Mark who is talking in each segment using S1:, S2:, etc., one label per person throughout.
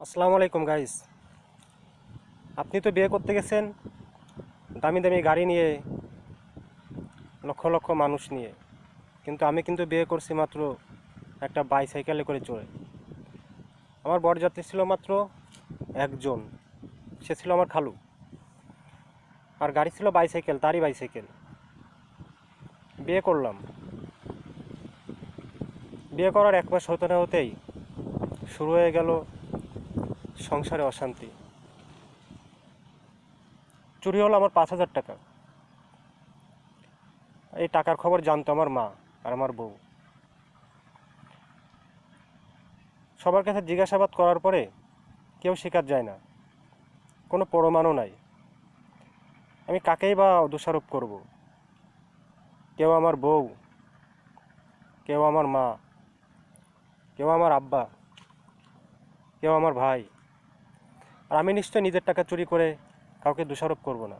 S1: আসসালামু আলাইকুম গাইস। আপনি তো বিয়ে করতে গেছেন দামি দামি গাড়ি নিয়ে, লক্ষ লক্ষ মানুষ নিয়ে, কিন্তু আমি কিন্তু বিয়ে করছি মাত্র একটা বাইসাইকেলে করে চড়ে। আমার বরযাত্রী ছিল মাত্র একজন, সে ছিল আমার খালু। আর গাড়ি ছিল বাইসাইকেল, তারই বাইসাইকেল। বিয়ে করলাম। বিয়ে করার এক মাস হতে না হতেই শুরু হয়ে গেল সংসারে অশান্তি। চুরি হলো আমার 5,000 টাকা। এই টাকার খবর জানতো আমার মা আর আমার বউ। সবার কাছে জিজ্ঞাসাবাদ করার পরে কেউ স্বীকার যায় না, কোনো প্রমাণও নাই। আমি কাকেই বা দোষারোপ করব? কেউ আমার বউ, কেউ আমার মা, কেউ আমার আব্বা, কেউ আমার ভাই। আর আমি নিশ্চয় নিজের টাকা চুরি করে কাউকে দোষারোপ করব না।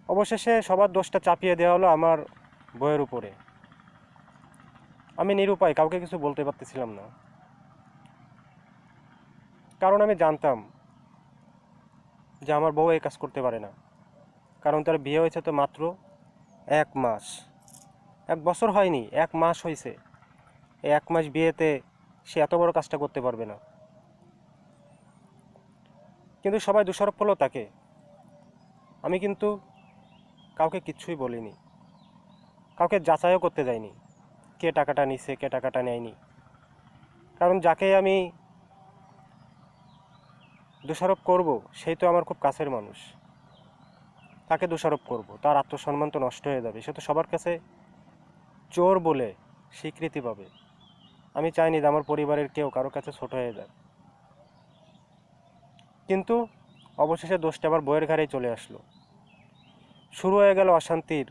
S1: অবশেষে সবার দোষটা চাপিয়ে দেওয়া হলো আমার বউয়ের উপরে। আমি নিরুপায়, কাউকে কিছু বলতে পারতেছিলাম না, কারণ আমি জানতাম যে আমার বউ এই কাজ করতে পারে না। কারণ তার বিয়ে হয়েছে তো মাত্র 1 মাস, 1 বছর হয়নি, 1 মাস হয়েছে। এই 1 মাস বিয়েতে সে এত বড় কাজটা করতে পারবে না। কিন্তু সবাই দোষারোপ করলো তাকে। আমি কিন্তু কাউকে কিচ্ছুই বলিনি, কাউকে যাচাইও করতে যাইনি কে টাকাটা নিছে কে টাকাটা নেয়নি। কারণ যাকে আমি দোষারোপ করব সেই তো আমার খুব কাছের মানুষ। তাকে দোষারোপ করব, তার আত্মসম্মান তো নষ্ট হয়ে যাবে, সে তো সবার কাছে চোর বলে স্বীকৃতি পাবে। আমি চাইনি যে আমার পরিবারের কেউ কারো কাছে ছোট হয়ে যায়। কিন্তু অবশেষে দোষটা আবার বইয়ের ঘাড়েই চলে আসলো। শুরু হয়ে গেল অশান্তির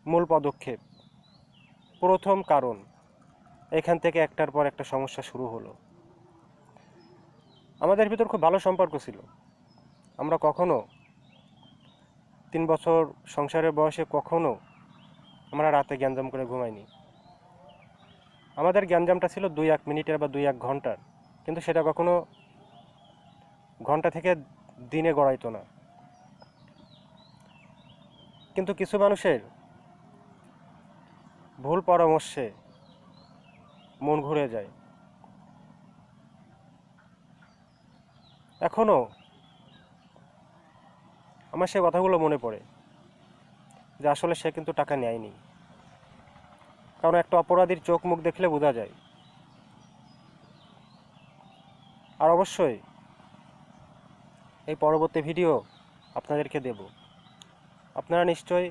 S1: মূল পদক্ষেপ। প্রথম কারণ, এখান থেকে একটার পর একটা সমস্যা শুরু হলো। আমাদের ভিতর খুব ভালো সম্পর্ক ছিল। আমরা কখনো 3 বছর সংসারের বয়সে কখনো আমরা রাতে গ্যাঞ্জাম করে ঘুমাইনি। আমাদের গ্যাঞ্জামটা ছিল 2-1 মিনিটের বা 2-1 ঘন্টার, কিন্তু সেটা কখনো ঘন্টা থেকে দিনে গড়াইতো না। কিন্তু কিছু মানুষের ভুল পরামর্শে মন ঘুরে যায়। এখনও আমার সে কথাগুলো মনে পড়ে যে আসলে সে কিন্তু টাকা নেয়নি। কারণ একটা অপরাধীর চোখ মুখ দেখলে বোঝা যায়। আর অবশ্যই এই পরবর্তী ভিডিও আপনাদেরকে দেব, আপনারা নিশ্চয়ই